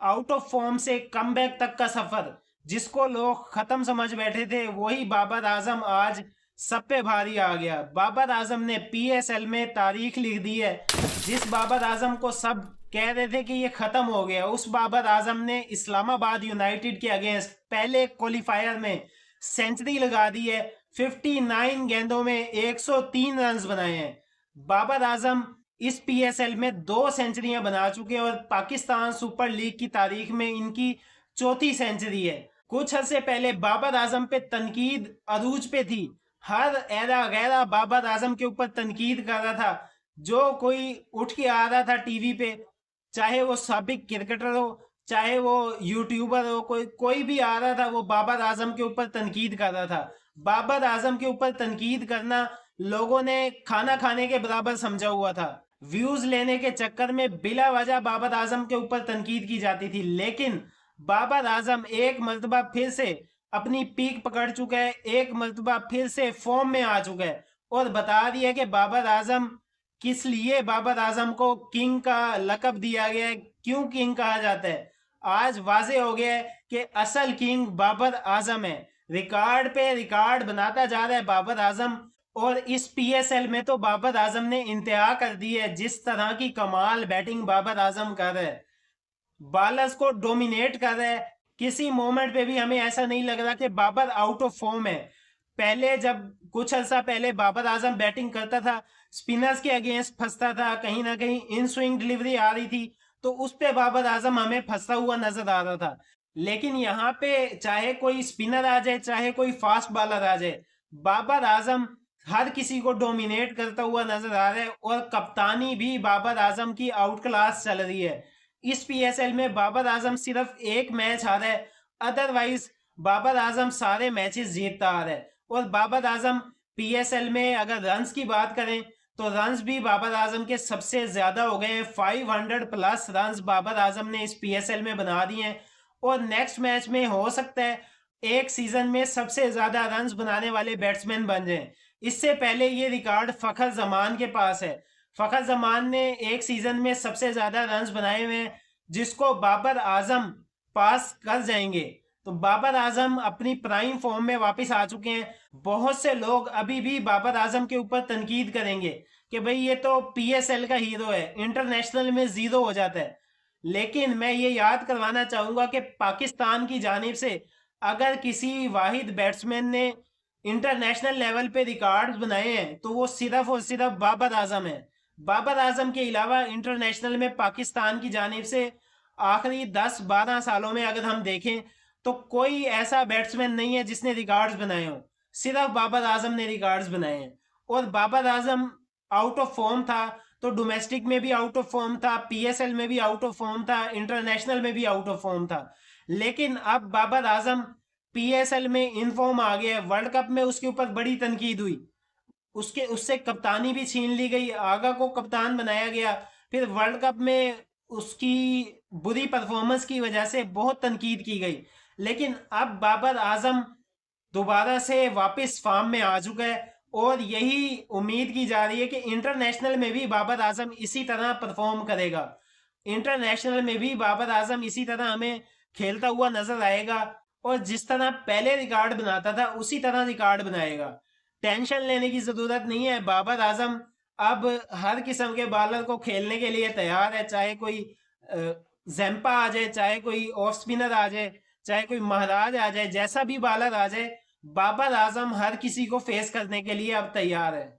Out of form से comeback तक का सफर, जिसको लोग खत्म समझ बैठे थे, वही बाबर आजम आज सब पे भारी आ गया। बाबर आजम ने पीएसएल में तारीख लिख दी है। जिस बाबर आजम को सब कह रहे थे कि ये खत्म हो गया, उस बाबर आजम ने इस्लामाबाद यूनाइटेड के अगेंस्ट पहले क्वालिफायर में सेंचुरी लगा दी है। 59 गेंदों में 103 रन बनाए हैं। बाबर आजम इस पीएसएल में 2 सेंचुरियां बना चुके हैं और पाकिस्तान सुपर लीग की तारीख में इनकी चौथी सेंचुरी है। कुछ अरसे पहले बाबर आजम पे तनकीद अरूज पे थी। हर एरा गैरा बाबर आजम के ऊपर तनकीद कर रहा था। जो कोई उठ के आ रहा था टीवी पे, चाहे वो साबिक क्रिकेटर हो, चाहे वो यूट्यूबर हो, कोई भी आ रहा था, वो बाबर आजम के ऊपर तनकीद कर रहा था। बाबर आजम के ऊपर तनकीद करना लोगों ने खाना खाने के बराबर समझा हुआ था। व्यूज लेने के चक्कर में बिला वजह बाबर आजम के ऊपर तनकीद की जाती थी, लेकिन बाबर आजम एक मर्तबा फिर से अपनी पीक पकड़ चुका है, एक मर्तबा फिर से फॉर्म में आ चुका है और बता दिया कि बाबर आजम किस लिए बाबर आजम को किंग का लकब दिया गया है, क्यों किंग कहा जाता है। आज वाजे हो गया है कि असल किंग बाबर आजम है। रिकॉर्ड पे रिकॉर्ड बनाता जा रहा है बाबर आजम, और इस पीएसएल में तो बाबर आजम ने इंतहा कर दी है। जिस तरह की कमाल बैटिंग बाबर आजम कर रहा है, बॉलर्स को डोमिनेट कर रहा है। किसी मोमेंट पे भी हमें ऐसा नहीं लग रहा कि बाबर आउट ऑफ फॉर्म है। पहले जब कुछ अर्सा पहले बाबर आजम बैटिंग करता था, स्पिनर्स के अगेंस्ट फंसता था, कहीं ना कहीं इन स्विंग डिलीवरी आ रही थी, तो उस पे बाबर आजम हमें फंसता हुआ नजर आ रहा था। लेकिन यहाँ पे चाहे कोई स्पिनर आ जाए, चाहे कोई फास्ट बॉलर आ जाए, बाबर आजम हर किसी को डोमिनेट करता हुआ नजर आ रहा है। और कप्तानी भी बाबर आजम की आउट क्लास चल रही है। इस पीएसएल में बाबर आजम सिर्फ एक मैच हारा है, अदरवाइज बाबर आजम सारे मैचेस जीतता आ रहा है। और बाबर आजम पीएसएल में अगर रन्स की बात करें तो रन्स भी बाबर आजम के सबसे ज्यादा हो गए हैं। 500 प्लस रन्स बाबर आजम ने इस पीएसएल में बना दिए हैं। और नेक्स्ट मैच में हो सकता है एक सीजन में सबसे ज्यादा रन्स बनाने वाले बैट्समैन बन जाएं। इससे पहले ये रिकॉर्ड फखर जमान के पास है। फखर जमान ने एक सीजन में सबसे ज्यादा रन्स बनाए हुए हैं, जिसको बाबर आजम पास कर जाएंगे। तो बाबर आजम अपनी प्राइम फॉर्म में वापस आ चुके हैं। बहुत से लोग अभी भी बाबर आजम के ऊपर तनकीद करेंगे कि भाई ये तो पीएसएल का हीरो है, इंटरनेशनल में जीरो हो जाता है। लेकिन मैं ये याद करवाना चाहूंगा कि पाकिस्तान की जानिब से अगर किसी वाहिद बैट्समैन ने इंटरनेशनल लेवल पे रिकॉर्ड्स बनाए हैं तो वो सिर्फ और सिर्फ बाबर आजम है। बाबर आजम के अलावा इंटरनेशनल में पाकिस्तान की जानिब से आखिरी 10-12 सालों में अगर हम देखें तो कोई ऐसा बैट्समैन नहीं है जिसने रिकॉर्ड्स बनाए हो। सिर्फ बाबर आजम ने रिकॉर्ड्स बनाए हैं। और Babar Azam out of form था तो डोमेस्टिक में भी आउट ऑफ फॉर्म था, पीएसएल में भी आउट ऑफ फॉर्म था, इंटरनेशनल में भी आउट ऑफ फॉर्म था। लेकिन अब बाबर आजम पीएसएल में इन फॉर्म आ गया है। वर्ल्ड कप में उसके ऊपर बड़ी तनकीद हुई, उससे कप्तानी भी छीन ली गई, आगा को कप्तान बनाया गया। फिर वर्ल्ड कप में उसकी बुरी परफॉर्मेंस की वजह से बहुत तनकीद की गई। लेकिन अब बाबर आजम दोबारा से वापस फॉर्म में आ चुका है और यही उम्मीद की जा रही है कि इंटरनेशनल में भी बाबर आजम इसी तरह परफॉर्म करेगा। इंटरनेशनल में भी बाबर आजम इसी तरह हमें खेलता हुआ नजर आएगा और जिस तरह पहले रिकॉर्ड बनाता था उसी तरह रिकॉर्ड बनाएगा। टेंशन लेने की जरूरत नहीं है। बाबर आजम अब हर किस्म के बॉलर को खेलने के लिए तैयार है। चाहे कोई जैम्पा आ जाए, चाहे कोई ऑफ स्पिनर आ जाए, चाहे कोई महाराज आ जाए, जैसा भी बॉलर आ जाए, बाबर आजम हर किसी को फेस करने के लिए अब तैयार है।